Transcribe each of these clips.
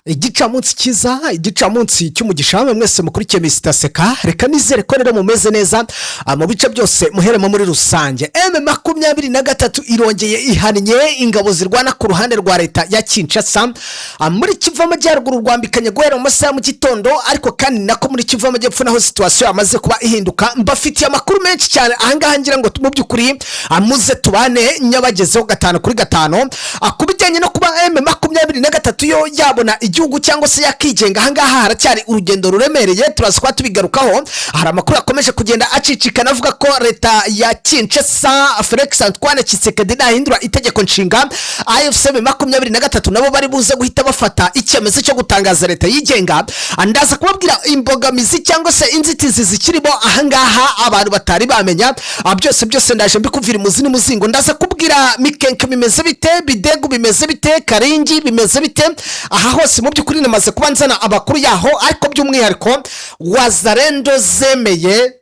Igicamunsi kiza, igicamunsi cy'umugisha mwese mukurikiye Mistaseka, reka nizere ko rero mumeze neza mu bice byose muheremo muri rusange. M23 irongeye ihannye ingabo zirwana ku ruhande rwa leta ya Kinshasa muri Kivu Amajyaruguru rwambikanye guhera mu masaha mu gitondo, ariko kandi nako muri Kivu Amajyepfo naho situation amaze kuba ihinduka. Mbafitiye amakuru menshi cyane ahangaha ngira ngo mu byukuri muze tubane nyabagezeho 5 kuri 5 kubijyanye no kuba M23 yo yabona igihugu cyangwa se yakigenga. Ahangaha haracyari urugendo ruremereye, turazwa tubigarukaho. Hari amakuru akomeje kugenda acicikana avuga ko leta ya Kinshasa Felix Antoine Kisekedi nahindura itegeko nshinga AFC M23 nabo bari buze guhita bafata icyemezo cyo gutangaza leta yigenga. Andaza kubabwira imbogamizi cyangwa se inzitizi zikirimo ahangaha abantu batari bamenya. Byose ndaje mbikuvira muzini muzingo. Ndaza kubwira Mikenke bimeze bite, Bidegu bimeze bite, Karingi bimeze bite. Aha hose mu byukuri namaze kubanzana abakuru yaho, ariko by'umwihariko Wazarendo zemeye,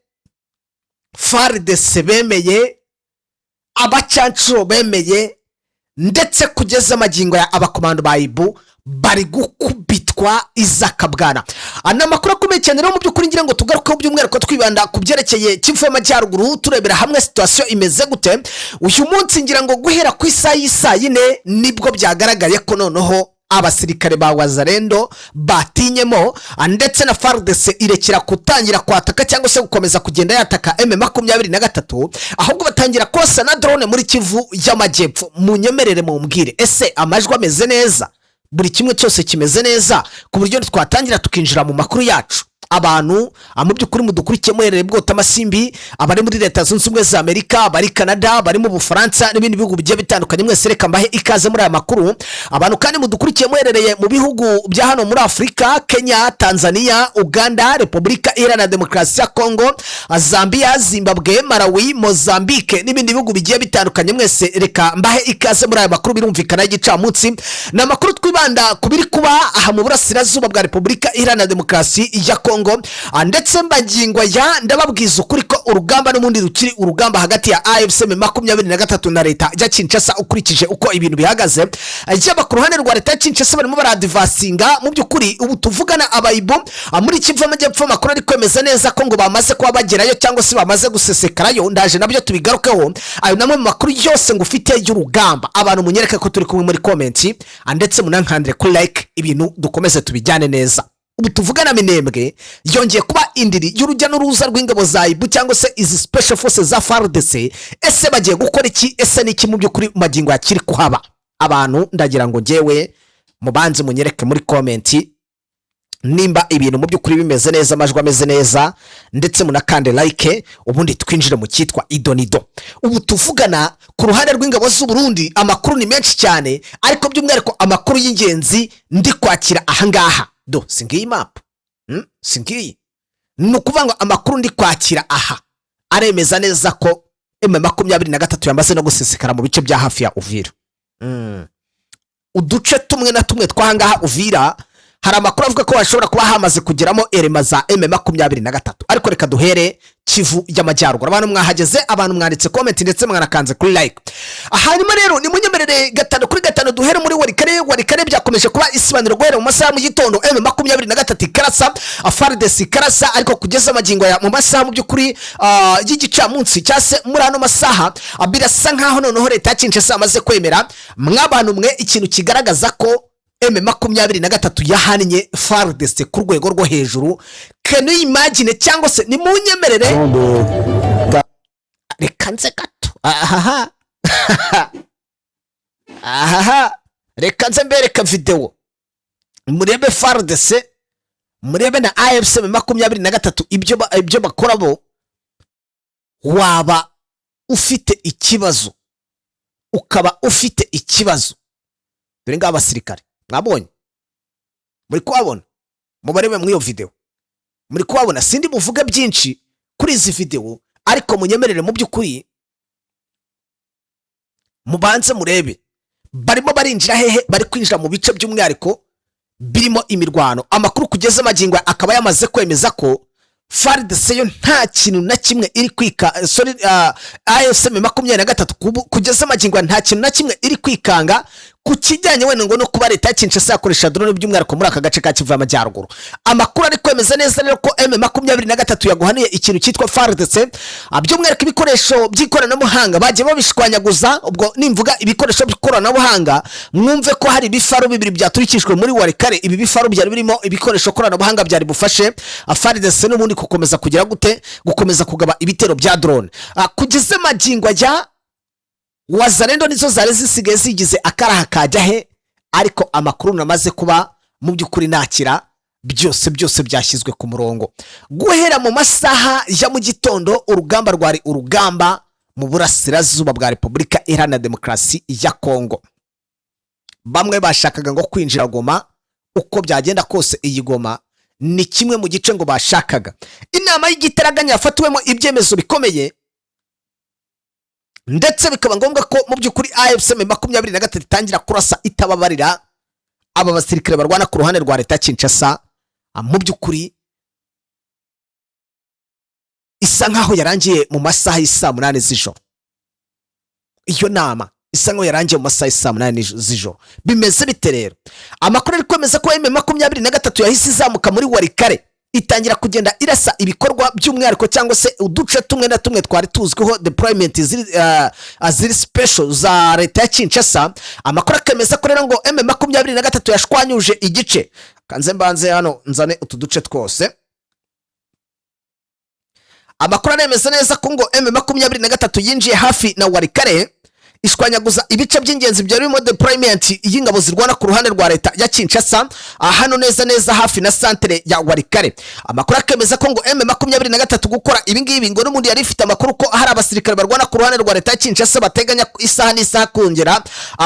FARDC bemeye, abacancuro bemeye, ndetse kugeza magingo ya abakomando ba IBU bari gukubitwa izakabwana. Ana makuru akomeye cyane rero mu byukuri ngira ngo tugaruke by'umwihariko twibanda ku byerekeye Kivu Amajyaruguru, turebera hamwe situation imeze gute. Uyu munsi ngira ngo guhera ku isaha y'isayine nibwo byagaragaye ko noneho abasirikare ba Wazarendo batinyemo, ndetse na FARDC irekera kutangira kwataka cyangwa se gukomeza kugenda yataka M23, ahubwo batangira kosa na drone muri Kivu y'Amajyepfo. Munyemerere mumbwire, ese amajwi ameze neza? Buri kimwe cyose kimeze neza ku buryo twatangira tukinjira mu makuru yacu? Abantu mu byukuri mudukurikiye muherere bwota amasimbi, abari muri leta zunze ubumwe za Amerika, bari Canada, bari mu Bufaransa n'ibindi bihugu bigiye bitandukanye, mwese reka mbahe ikaze muri aya makuru. Abantu kandi mudukurikiye muherereye mu bihugu bya hano muri Afrika, Kenya, Tanzania, Uganda, Republika Iharanira Demokarasi ya Kongo, Zambia, Zimbabwe, Malawi, Mozambique n'ibindi bihugu bigiye bitandukanye, mwese reka mbahe ikaze muri aya makuru. Birumvikana igicamunsi na makuru twibanda kubiri kuba aha mu burasirazuba bwa Republika Iharanira Demokarasi ya Kongo, ndetse mbagingwa ya ndababwiza ukuri ko urugamba n'umundi rukiri urugamba hagati ya AFC M23 na leta ya Kinshasa. Ukurikije uko ibintu bihagaze, yaba ku ruhande rwa leta ya Kinshasa barimo baradivasinga mu byukuri. Ubu tuvugana abayibo muri Kivu Amajyepfo makuru ari kwemeza neza ko ngo bamaze kuba bagerayo cyangwa se bamaze gusesekarayo. Ndaje nabyo tubigarukeho, ayo namwe mu makuru yose ngufite y'urugamba. Abantu munyereka ko turi kumwe muri comment, ndetse munankandire ku like, ibintu dukomeze tubijyane neza. Ubu tuvugana Minembwe yongeye kuba indiri y'urujya n'uruza rw'ingabo za IBU cyangwa se izi special forces za FARDC. Ese bagiye gukora iki? Ese niki mu byukuri magingo yakiri kuhaba? Abantu ndagira ngo ngewe mubanze munyereke muri comment nimba ibintu mu byukuri bimeze neza, amajwi ameze neza, ndetse munakande like, ubundi twinjire mu cyitwa idonido. Ubu tuvugana ku ruhande rw'ingabo z'u Burundi amakuru ni menshi cyane, ariko by'umwihariko amakuru y'ingenzi ndi kwakira ahangaha. Do singiyi map singiyi nukuvuga ngo amakuru ndi kwakira aha aremeza neza ko M23 yamaze no gusesekara mu bice bya hafi ya Uvira. Uduce tumwe na tumwe twahangaha Uvira hari amakuru avuga ko bashobora kuba hamaze kugeramo elema za M23, ariko reka duhere Kivu y'Amajyaruguru. Abantu mwahageze, abantu mwanditse comment ndetse mwanakanze kuri like. Hanyuma rero ni munyemerere 5 kuri 5 duhere muri warikare byakomeje kuba isibaniro guhera mu masaha mu gitondo. M23 karasa, FARDC karasa, ariko kugeza amagingo ya mu masaha mu byukuri y'igicamunsi cyase muri ano masaha birasa nkaho noneho leta ya Kinshasa amaze kwemera. Mwabantu mwe ikintu kigaragaza ko M23 yahannye FARDC ku rwego rwo hejuru. Can you imagine? Cyangwa se ni munyemerere reka nze gato reka nze mbereka video murebe FARDC, murebe na AFC M23 ibyo bakora bo. Waba ufite ikibazo, ukaba ufite ikibazo. Dore ngaba abasirikare mwabonye, muri kubabona, mubarebe muri iyo video, muri kubabona. Sindi muvuga byinshi kuri izi video, ariko munyemerere mu byukuri mubanze murebe. Barimo barinjira hehe? Bari kwinjira mu bice by'umwihariko birimo imirwano. Amakuru kugeza amagingo akaba yamaze kwemeza ko FARDC yo nta kintu na kimwe iri kwika AFC M23 kugeza amagingo nta kintu na kimwe iri kwikanga ku kijyanye wenda ngo no kuba leta ya Kinshasa yakoresha drone by'umwihariko muri aka gace ka Kivu y'Amajyaruguru. Amakuru ari kwemeza neza rero ko M23 yaguhaniye ikintu cyitwa FARDC, by'umwihariko ibikoresho by'ikoranabuhanga bagiye babishwanyaguza. Ubwo nimvuga ibikoresho by'ikoranabuhanga, mwumve ko hari ibifaru bibiri byaturikijwe muri Warikare. Ibi bifaru byari birimo ibikoresho koranabuhanga byari bufashe FARDC n'ubundi gukomeza kugira gute, gukomeza kugaba ibitero bya drone. Kugeze magingo ajya Wazalendo nizo zari zisigaye zigize akaraha kajyahe, ariko amakuru namaze kuba mu by'ukuri nakira byose byashyizwe ku murongo. Guhera mu masaha ya mu gitondo urugamba rwari urugamba mu burasirazuba bwa Repubulika Iharanira Demokarasi ya Kongo. Bamwe bashakaga ngo kwinjira Goma, uko byagenda kose iyi Goma ni kimwe mu gice ngo bashakaga. Inama y'igitaraganya yafatiwemo ibyemezo bikomeye, ndetse bikaba ngombwa ko mu by'ukuri AFC 23 itangira kurasa itababarira aba basirikare barwana ku ruhande rwa leta Kinshasa. Mu by'ukuri isa nkaho yarangiye mu masaha y'isa 8 z'ijoro. Iyo nama isa nkaho yarangiye mu masaha y'isa 8 z'ijoro. Bimeze bite rero? Amakuru ari kwemeza ko M23 yahise izamuka muri Warikare, itangira kugenda irasa ibikorwa by'umwihariko cyangwa se uduce tumwe na tumwe twari tuzwiho deployment ziri special za leta ya Kinshasa. Amakuru akemeza ko rero ngo M23 yashwanyuje igice. Kanze mbanze hano nzane utuduce twose. Amakuru aremeza neza ko ngo M23 yinjiye hafi na Warikare, ishwanyaguza ibice by'ingenzi byari mu deployment y'ingabo zirwana ku ruhande rwa leta ya Kinshasa, hano neza hafi na centre ya Warikare. Amakuru akemeza ko ngo M23 gukora ibingibi ngo n'umundi yari ifite amakuru ko hari abasirikare barwana ku ruhande rwa leta ya Kinshasa bateganya isaha n'isaha kongera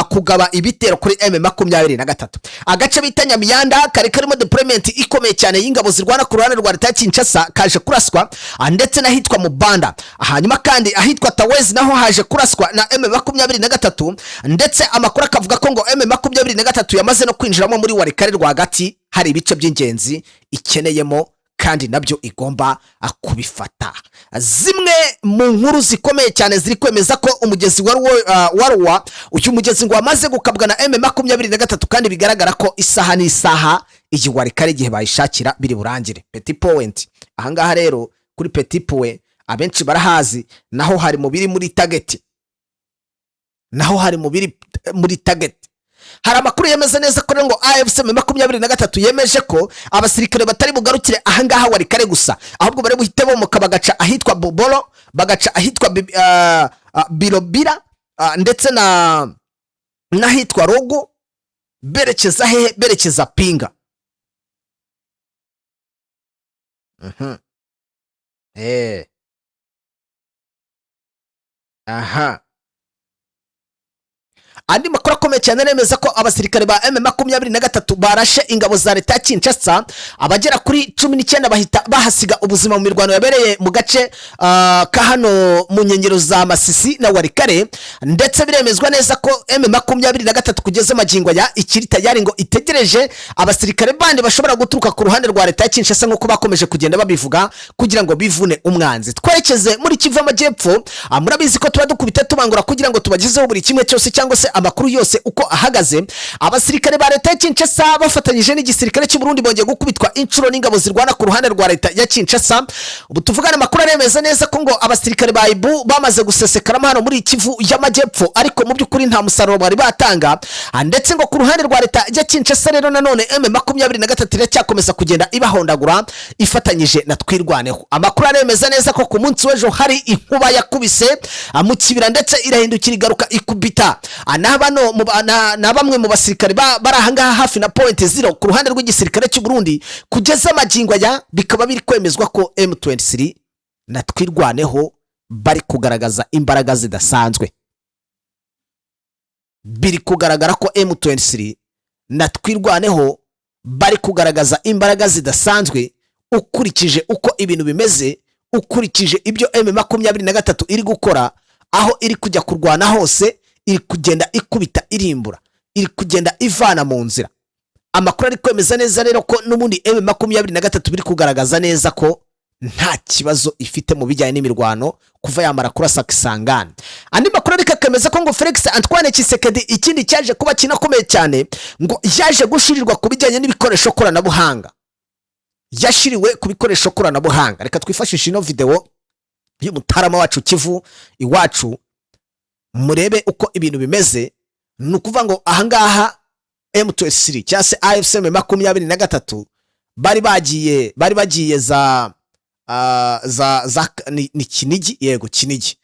kugaba ibitero kuri M23. Agace bita Nyamiyanda kari karimo deployment ikomeye cyane y'ingabo zirwana ku ruhande rwa leta ya Kinshasa kaje kuraswa, ndetse n'ahitwa Mubanda. Hanyuma kandi ahitwa Tawezi naho haje kuraswa na M23, ndetse amakuru akavuga ko ngo M23 yamaze no kwinjiramo muri Warikare rwagati. Hari ibice by'ingenzi ikeneyemo kandi nabyo igomba kubifata. Zimwe mu nkuru zikomeye cyane ziri kwemeza ko umugezi wa uyu mugezi ngo wamaze gukabwa na M23, kandi bigaragara ko isaha n'isaha iyi Warikare igihe bayishakira biri burangire. Petit point ahangaha rero kuri Petit point abenshi barahazi, naho hari mu biri muri target, muri target. Hari amakuru yemeza neza ko ngo AFC 23 yemeje ko abasirikare batari bugarukire ahangaha Warikare gusa, ahubwo bari buhite bomoka bagaca ahitwa Bobolo, bagaca ahitwa Birobira, ndetse n'ahitwa Rogo, berekeza hehe? Berekeza Pinga. Aha. Andi makuru akomeye cyane nemeza ko abasirikare ba M23 barashe ingabo za leta ya Kinshasa, abagera kuri 19 bahita bahasiga ubuzima mu mirwano yabereye mu gace ka hano mu nkengero za Masisi na Warikare. Ndetse biremezwa neza ko M23 kugeza magingo ya ikiri tayari ngo itegereje abasirikare bandi bashobora guturuka ku ruhande rwa leta ya Kinshasa nk'uko bakomeje kugenda babivuga, kugira ngo bivune umwanzi. Twerekeze muri Kivu y'Amajyepfo. Murabizi ko tuba dukubita tubangura kugira ngo tubagezeho buri kimwe cyose cyangwa se amakuru yose uko ahagaze. Abasirikare ba leta ya Kinshasa bafatanyije n'igisirikare cy'u Burundi bongeye gukubitwa inshuro n'ingabo zirwana ku ruhande rwa leta ya Kinshasa. Ubu tuvugana amakuru aremeza neza ko ngo abasirikare ba IBU bamaze gusesekaramo hano muri Kivu y'Amajyepfo, ariko mu by'ukuri nta musaruro bari batanga. Ndetse ngo ku ruhande rwa leta ya Kinshasa rero nanone M23 iracyakomeza kugenda ibahondagura ifatanyije na Twirwaneho. Amakuru aremeza neza ko ku munsi w'ejo hari inkuba yakubise mu kibira, ndetse irahindukira igaruka ikubita na bamwe mu basirikare barahangaha hafi na point 0 ku ruhande rw'igisirikare cy'u Burundi. Kugeza magingo ya bikaba biri kwemezwa ko M23 na Twirwaneho bari kugaragaza imbaraga zidasanzwe. Biri kugaragara ko M23 na Twirwaneho bari kugaragaza imbaraga zidasanzwe, ukurikije uko ibintu bimeze, ukurikije ibyo M23 iri gukora, aho iri kujya kurwana hose iri kugenda ikubita irimbura, iri kugenda ivana mu nzira. Amakuru ari kwemeza neza rero ko n'ubundi M23 biri kugaragaza neza ko nta kibazo ifite mu bijyanye n'imirwano kuva yamara kurasa Kisangani. Andi makuru ariko akemeza ko ngo Felix Antoine Kisekedi ikindi cyaje kuba kinakomeye cyane ngo yaje gushirirwa ku bijyanye n'ibikoresho koranabuhanga, yashiriwe ku bikoresho koranabuhanga. Reka twifashishe ino video y'umutarama wacu Kivu iwacu murebe uko ibintu bimeze. Nukuvuga ngo ahangaha M23 cyase AFC 23 bari bagiye za ni Kinigi, yego Kinigi.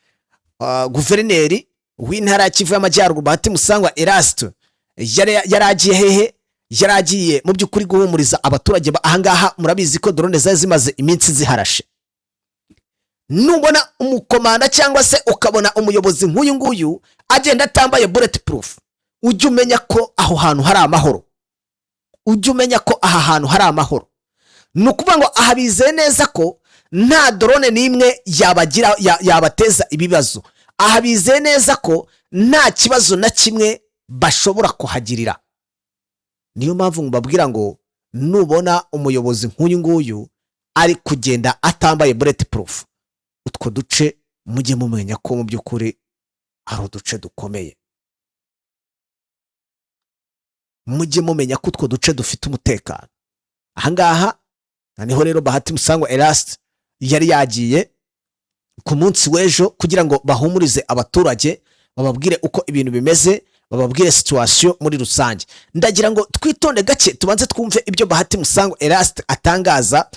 Guverineri w'intara ya Kivu y'Amajyaruguru Bahati Musangwa Erasto yaragiye hehe, yaragiye mu by'ukuri guhumuriza abaturage ahangaha. Murabizi ko drone zaje zimaze iminsi ziharashe. Nubona umukomanda cyangwa se ukabona umuyobozi nk'uyu nguyu agenda atambaye bulletproof, ujye umenya ko aho hantu hari amahoro, ujye umenya ko aha hantu hari amahoro. Nukuvuga ngo aha bizeye neza ko nta drone n'imwe yabateza ibibazo. Aha bizeye neza ko nta kibazo na kimwe bashobora kuhagirira. Niyo mpamvu mbabwira ngo nubona umuyobozi nk'uyu nguyu ari kugenda atambaye bulletproof, utwo duce mujye mumenya ko mu by'ukuri ari uduce dukomeye. Mujye mumenya ko utwo duce dufite umutekano. Ahangaha niho rero Bahati Musangwa Erasto yari yagiye ku munsi w'ejo kugira ngo bahumurize abaturage, bababwire uko ibintu bimeze, bababwire situation muri rusange. Ndagira ngo twitonde gake tubanze twumve ibyo Bahati Musangwa Erasto atangaza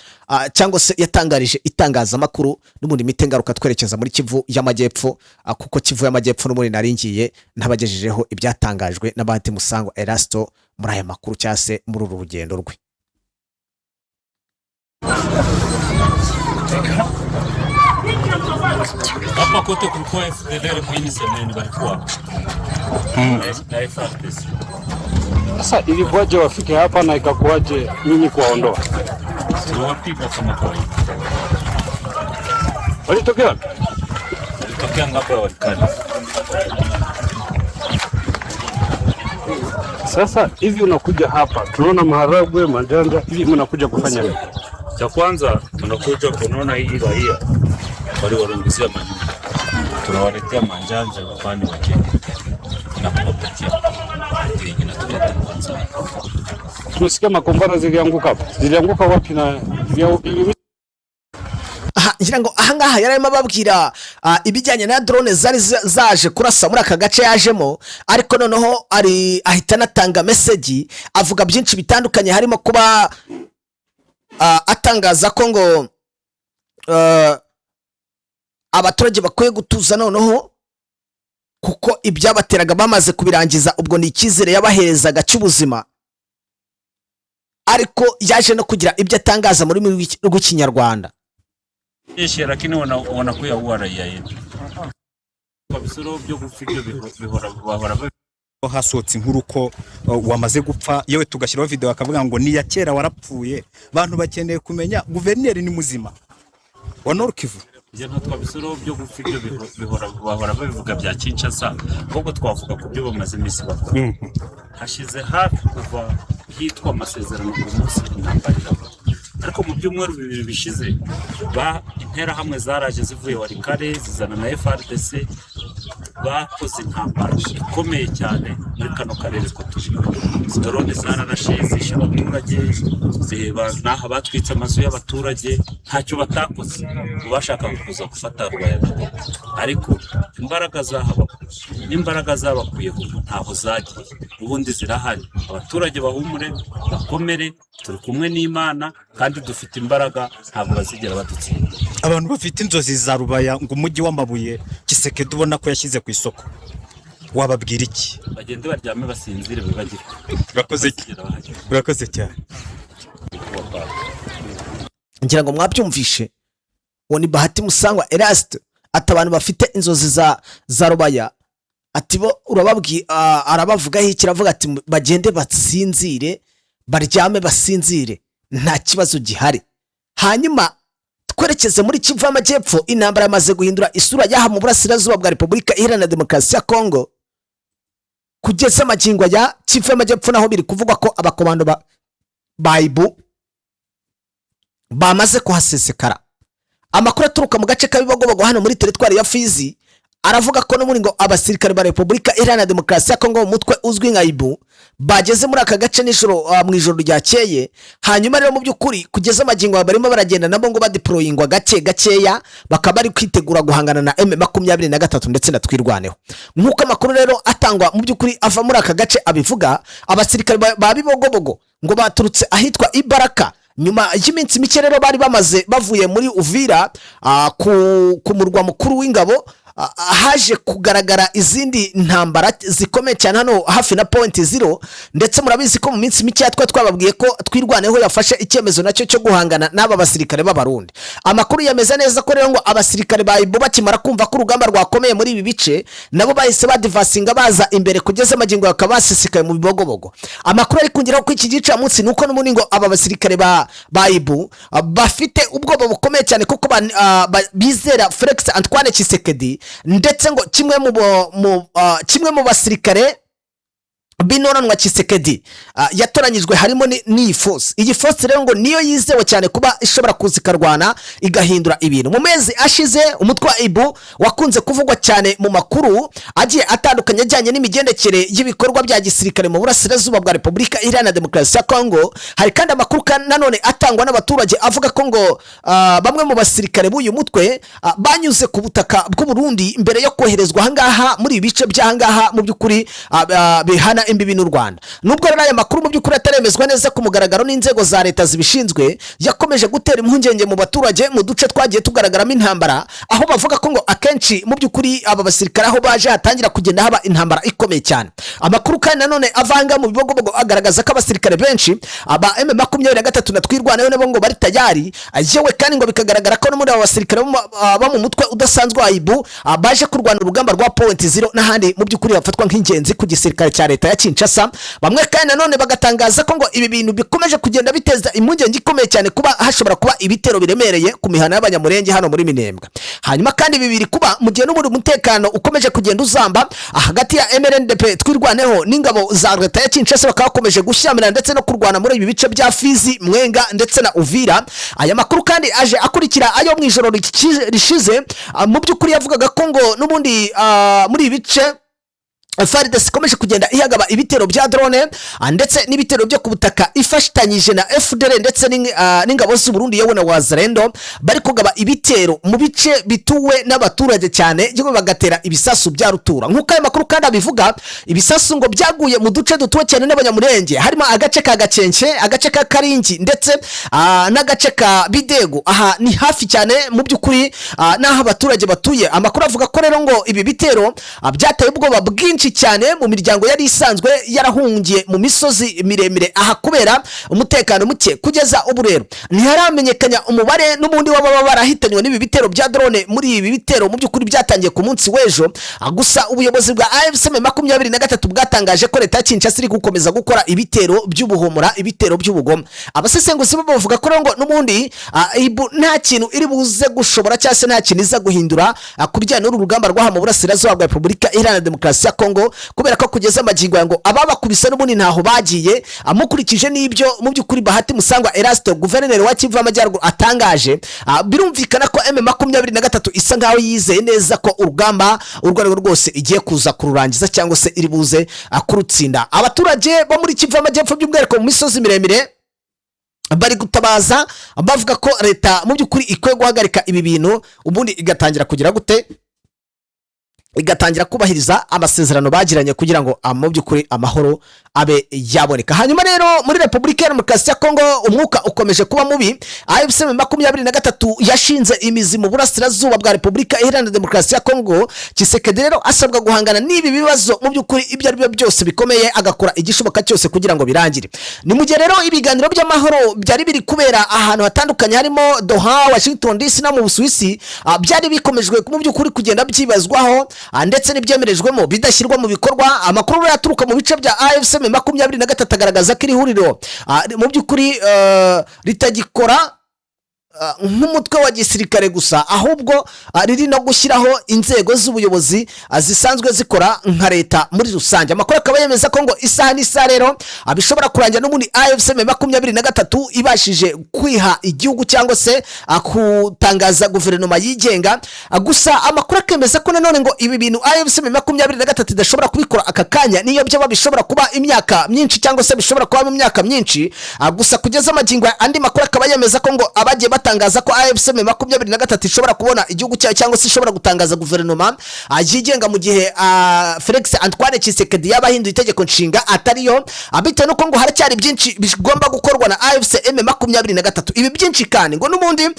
cyangwa se yatangarije itangazamakuru n'ubundi mitengaruka twerekeza muri Kivu y'Amajyepfo, kuko Kivu y'Amajyepfo n'ubundi naringiye ntabagejejeho ibyatangajwe na Bahati Musangwa Erasto muri aya makuru cyase muri uru rugendo rwe. Hapa kote kulikuwa FDLR kwini semeni walikuwa. Sasa ilikuwaje wafike hapa na ikakuwaje nyinyi kuwaondoa? Tuliwapiga kama kawaida. Walitokea wapi? Walitokea ngapi walikali. Sasa hivi unakuja hapa, tunaona maharagwe, manjanja, hivi mnakuja kufanya nini? Cha kwanza tunakuja kuona hii raia wale walunguzia manyumba. Tunawaletea manjanja upande wa chini. Na kuwapatia. Ndio inatuleta kwanza. Tunasikia makombora zilianguka hapa. Zilianguka wapi na ngira ngo ahangaha yararimo babwira ibijyanye na drone zari zaje kurasa muri aka gace yajemo, ariko noneho ahita natanga message avuga byinshi bitandukanye, harimo kuba atangaza ko ngo abaturage bakwiye gutuza noneho kuko ibyabateraga bamaze kubirangiza, ubwo ni ikizere yabaherezaga cy'ubuzima. Ariko yaje no kugira ibyo atangaza muri rw'ikinyarwanda. Ishi lakini wanakuya uwa raia yetu. Kwa bisoro byo gufika bihora hasotse inkuru ko wamaze gupfa, yewe tugashyiraho video akavuga ngo ni ya kera warapfuye. Bantu bakeneye kumenya guverineri ni muzima wa Nord Kivu. Je natwa bisoro byo gufika bihora babivuga bya Kinshasa, ahubwo twavuga ku byo bamaze imisi bakora. Hashize hafi kuva hitwa amasezerano ku munsi intambara. Ariko mu byumweru bibiri bishize intera hamwe zaraje zivuye Warikare zizana na FRDC, bakoze intambara ikomeye cyane muri kano karere ko turi. Drone zaranashize zishe abaturage, zeba naha batwitse amazu y'abaturage, ntacyo batakoze. Bashaka kuza gufata Rwaya, ariko imbaraga zabakuye ntaho zagiye, ubundi zirahari. Abaturage bahumure bakomere, turi kumwe n'Imana kandi dufite imbaraga, ntabwo bazigera badutsinda. Abantu bafite inzozi za Rubaya ngo umujyi w'amabuye Kisekedi ubona ko yashyize ku isoko, wababwira iki? Bagende baryame basinzire bibagire. Urakoze cyane. Ngira ngo mwabyumvishe, uwo ni Bahati Musangwa Erasto ati abantu bafite inzozi za Rubaya, ati bo arabavugaho iki, aravuga ati bagende batsinzire, baryame basinzire, nta kibazo gihari. Hanyuma twerekeze muri Kivu y'Amajyepfo. Intambara yamaze guhindura isura yaha mu burasirazuba bwa Repubulika Iharanira Demokarasi ya Kongo. Kugeza amagingo ya Kivu y'Amajyepfo naho biri kuvugwa ko abakomando ba Ibu bamaze kuhasesekara. amakuru aturuka mu gace kabibogobogo hano muri teritwari ya Fizi aravuga ko no muri ngo abasirikare ba Repubulika Iharanira Demokarasi ya Kongo mu mutwe uzwi nka IBU bageze muri aka gace nijoro mu ijoro ryakeye. Hanyuma rero mu by'ukuri kugeza amagingo barimo baragenda nabo ngo badeployingwa gakeya bakaba bari kwitegura guhangana na M23 ndetse na twirwaneho. Nkuko amakuru rero atangwa mu by'ukuri ava muri aka gace abivuga, abasirikare ba Bibogobogo ngo baturutse ahitwa Ibaraka nyuma y'iminsi mike rero bari bamaze bavuye muri Uvira ku murwa mukuru w'ingabo. Haje kugaragara izindi ntambara zikomeye cyane hano hafi na point zero, ndetse murabizi ko mu minsi mike twababwiye ko twirwaneho yafashe icyemezo nacyo cyo guhangana n'aba basirikare b'abarundi. Amakuru yameze neza ko rero ngo abasirikare ba IBU bakimara kumva ko urugamba rwakomeye muri ibi bice nabo bahise badivasinga baza imbere kugeza amagingo yakabasisikaye mu Bibogobogo. Amakuru ari kungeraho ko iki gica munsi nuko n'ubundi ngo aba basirikare ba IBU bafite ubwoba bukomeye cyane kuko bizera Felix Antoine Kisekedi, ndetse ngo kimwe mu basirikare binoranwa Kisekedi yatoranyijwe harimo ni force. Iyi force rero ngo niyo yizewe cyane kuba ishobora kuzikarwana igahindura ibintu. Mu mezi ashize umutwe wa IBU wakunze kuvugwa cyane mu makuru agiye atandukanye ajyanye n'imigendekere y'ibikorwa bya gisirikare mu burasirazuba bwa Repubulika Iharanira Demokarasi ya Kongo. Hari kandi amakuru nanone atangwa n'abaturage avuga ko ngo bamwe mu basirikare b'uyu mutwe banyuze ku butaka bw'u Burundi mbere yo koherezwa ahangaha muri ibice by'ahangaha mu by'ukuri bihana imbibi n'u Rwanda. Nubwo rero aya makuru mu by'ukuri ataremezwa neza ku mugaragaro n'inzego za leta zibishinzwe, yakomeje gutera impungenge mu baturage mu duce twagiye tugaragaramo intambara, aho bavuga ko ngo akenshi mu by'ukuri aba basirikare aho baje hatangira kugenda haba intambara ikomeye cyane. Amakuru kandi nanone avanga mu Bibogobogo agaragaza ko abasirikare benshi aba M23 na twirwaneho nabo ngo bari tayari, yewe kandi ngo bikagaragara ko no muri aba basirikare bo mu mutwe udasanzwe wa IBU baje kurwana urugamba rwa point zero n'ahandi mu by'ukuri bafatwa nk'ingenzi ku gisirikare cya leta ya Kinshasa. Bamwe kandi nanone bagatangaza ko ngo ibi bintu bikomeje kugenda biteza impungenge ikomeye cyane kuba hashobora kuba ibitero biremereye ku mihana y'abanyamurenge hano muri Minembwe. Hanyuma kandi bibiri kuba mu gihe n'ubundi umutekano ukomeje kugenda uzamba hagati ya MRNDP twirwaneho n'ingabo za leta ya Kinshasa, bakaba bakomeje gushyamirana ndetse no kurwana muri ibi bice bya Fizi, Mwenga ndetse na Uvira. Aya makuru kandi aje akurikira ayo mu ijoro rishize mu by'ukuri yavugaga ko ngo n'ubundi muri ibi bice FARDC ikomeje kugenda ihagaba ibitero bya drone ndetse n'ibitero byo ku butaka ifashitanyije na FDL ndetse n'ingabo z'u Burundi yewe na Wazalendo, bari kugaba ibitero mu bice bituwe n'abaturage cyane yewe bagatera ibisasu bya rutura. Nkuko ayo makuru kandi abivuga, ibisasu ngo byaguye mu duce dutuwe cyane n'abanyamurenge harimo agace ka Gakenke, agace ka Karingi ndetse n'agace ka Bidego. Aha ni hafi cyane mu by'ukuri n'aho abaturage batuye. Amakuru avuga ko rero ngo ibi bitero byataye ubwoba bwinshi cyane mu miryango yari isanzwe yarahungiye mu misozi miremire aha kubera umutekano muke. Kugeza ubu rero ntiharamenyekanya umubare n'ubundi w'ababa barahitanywe n'ibi bitero bya drone muri ibi bitero mu by'ukuri byatangiye ku munsi w'ejo. Gusa ubuyobozi bwa AFC 23 bwatangaje ko leta ya Kinshasa iri gukomeza gukora ibitero by'ubuhomora, ibitero by'ubugome. Abasesenguzi bo bavuga ko ngo n'ubundi IBU nta kintu iri buze gushobora cyangwa se nta kintu iza guhindura kubijyanye n'uru rugamba rwaha mu burasirazuba bwa Repubulika Iharanira Demokarasi ya Kongo, kubera ko kugeza amagingo ngo ababakubise n'ubundi ntaho bagiye. Amukurikije n'ibyo mu by'ukuri Bahati Musangwa Erasto guverineri wa Kivu y'Amajyaruguru atangaje, birumvikana ko M23 isa nkaho yizeye neza ko urugamba urwo rwose igiye kuza kururangiza cyangwa se iri buze kurutsinda. Abaturage bo muri Kivu y'Amajyepfo by'umwihariko mu misozi miremire bari gutabaza bavuga ko leta mu by'ukuri ikwiye guhagarika ibi bintu ubundi igatangira kugira gute, igatangira kubahiriza amasezerano bagiranye kugira ngo mu by'ukuri amahoro abe yaboneka. Hanyuma rero muri Repubulika ya Demokarasi ya Kongo umwuka ukomeje kuba mubi. AFC 23 yashinze imizi mu burasirazuba bwa Repubulika Iharanira Demokarasi ya Kongo. Kisekedi rero asabwa guhangana n'ibi bibazo mu by'ukuri ibyo ari byo byose bikomeye, agakora igishoboka cyose kugira ngo birangire. Ni mu gihe rero ibiganiro by'amahoro byari biri kubera ahantu hatandukanye harimo Doha, Washington DC na mu Busuwisi, byari bikomejwe mu by'ukuri kugenda byibazwaho ndetse n'ibyemerejwemo bidashyirwa mu bikorwa. Amakuru yaturuka mu bice bya AFC 23 agaragaza ko iri huriro mu by'ukuri ritagikora nk'umutwe wa gisirikare gusa, ahubwo riri no gushyiraho inzego z'ubuyobozi zisanzwe zikora nka leta muri rusange. Amakuru akaba yemeza ko ngo isaha n'isaha rero bishobora kurangira n'ubundi AFC M23 ibashije kwiha igihugu cyangwa se kutangaza guverinoma yigenga. Gusa amakuru akemeza ko nanone ngo ibi bintu AFC M23 idashobora kubikora aka kanya, niyo byaba bishobora kuba imyaka myinshi cyangwa se bishobora kuba mu myaka myinshi. Gusa kugeza amagingo andi makuru akaba yemeza ko ngo abagiye batangaza ko AFC M23 ishobora kubona igihugu cyayo cyangwa se ishobora gutangaza guverinoma yigenga mu gihe Felix Antoine Kisekedi yabahinduye itegeko nshinga atariyo, bitewe nuko ngo haracyari byinshi bigomba gukorwa na AFC M23. Ibi byinshi kandi ngo n'ubundi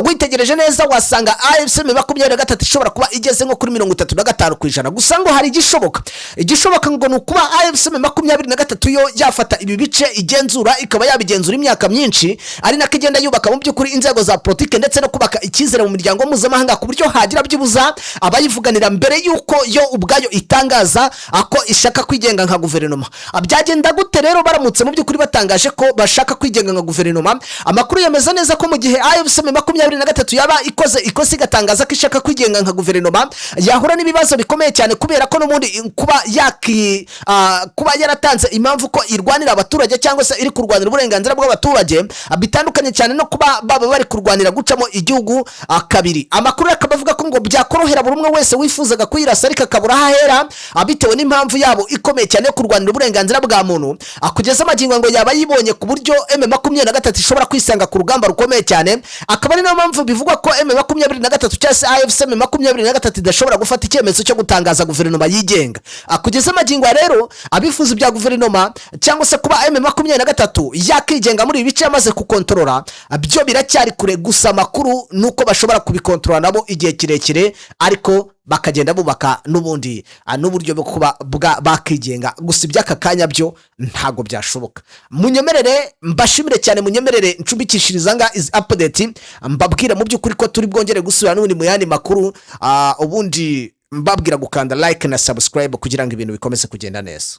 witegereje neza wasanga AFC M23 ishobora kuba igeze nko kuri 35%. Gusa ngo hari igishoboka ngo nukuba AFC M23 yo yafata ibi bice igenzura, ikaba yabigenzura imyaka myinshi, ari nako igenda yubaka mu by'ukuri inzego za politike ndetse no kubaka icyizere mu miryango mpuzamahanga ku buryo hagira byibuza abayivuganira mbere yuko yo ubwayo itangaza ko ishaka kwigenga nka guverinoma. Byagenda gute rero baramutse mu by'ukuri batangaje ko bashaka kwigenga nka guverinoma? Amakuru yemeza neza ko mu gihe AFC M23 yaba ikoze igatangaza ko ishaka kwigenga nka guverinoma, yahura n'ibibazo bikomeye cyane, kubera ko n'ubundi kuba yaratanze impamvu ko irwanira abaturage cyangwa se iri kurwanira uburenganzira bw'abaturage bitandukanye cyane no kuba baba bari kurwanira gucamo igihugu kabiri. Amakuru akaba avuga ko ngo byakorohera buri umwe wese wifuzaga kuyirasa ariko akabura ahera bitewe n'impamvu yabo ikomeye cyane yo kurwanira uburenganzira bwa muntu. Kugeza amagingo ngo yaba yibonye ku buryo M23 ishobora kwisanga ku rugamba rukomeye cyane, akaba ari nayo mpamvu bivugwa ko M23 cyangwa se AFC M23 idashobora gufata icyemezo cyo gutangaza guverinoma yigenga. Kugeza amagingo rero abifuza bya guverinoma cyangwa se kuba M23 yakigenga muri ibice yamaze kukontorora byo biracyari kure. Gusa makuru nuko bashobora kubikontorora nabo igihe kirekire, ariko bakagenda bubaka n'ubundi n'uburyo bwo kuba bakigenga. Gusa iby'aka kanya byo ntago byashoboka. Munyemerere mbashimire cyane, munyemerere ncumbikishiriza nga is update, mbabwira mu by'ukuri ko turi bwongere gusubira n'ubundi mu yandi makuru, ubundi mbabwira gukanda like na subscribe kugira ngo ibintu bikomeze kugenda neza.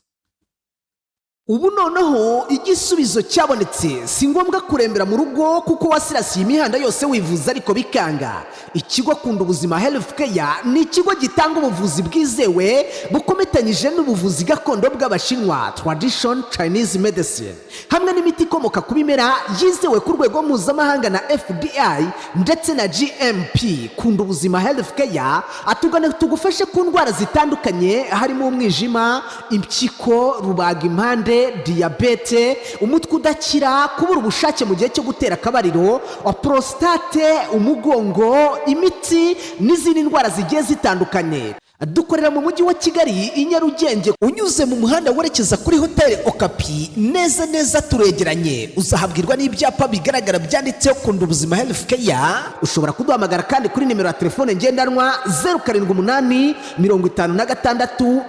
Ubu noneho igisubizo cyabonetse, si ngombwa kurembera mu rugo kuko wasirasiye imihanda yose wivuza ariko bikanga. Ikigo Kunda Ubuzima Health Care ni ikigo gitanga ubuvuzi bwizewe bukometanyije n'ubuvuzi gakondo bw'Abashinwa, tradition Chinese medicine, hamwe n'imiti ikomoka ku bimera yizewe ku rwego mpuzamahanga na FBI ndetse na GMP. Kunda Ubuzima Health Care atugana tugufashe ku ndwara zitandukanye, harimo umwijima, impyiko, rubagimpande, diabete, umutwe udakira, kubura ubushake mu gihe cyo gutera akabariro, prostate, umugongo, imiti n'izindi ndwara zigiye zitandukanye. Dukorera mu mujyi wa Kigali i Nyarugenge, unyuze mu muhanda werekeza kuri Hotel Okapi, neza turegeranye. Uzahabwirwa n'ibyapa bigaragara byanditseho Kunda Ubuzima Health Care. Ushobora kuduhamagara kandi kuri nimero ya telefone ngendanwa 078 56 86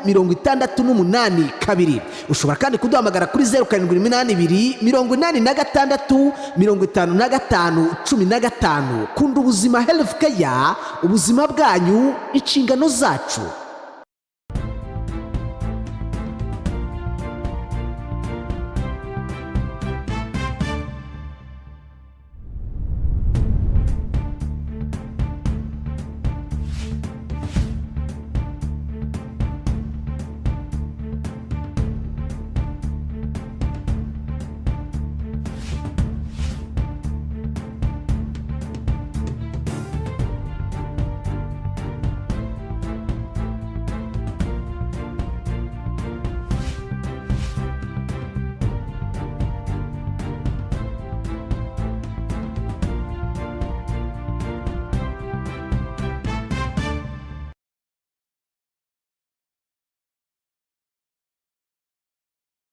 68 2. Ushobora kandi kuduhamagara kuri 0782 86 55 15. Kunda Ubuzima Health Care, ubuzima bwanyu inshingano zacu.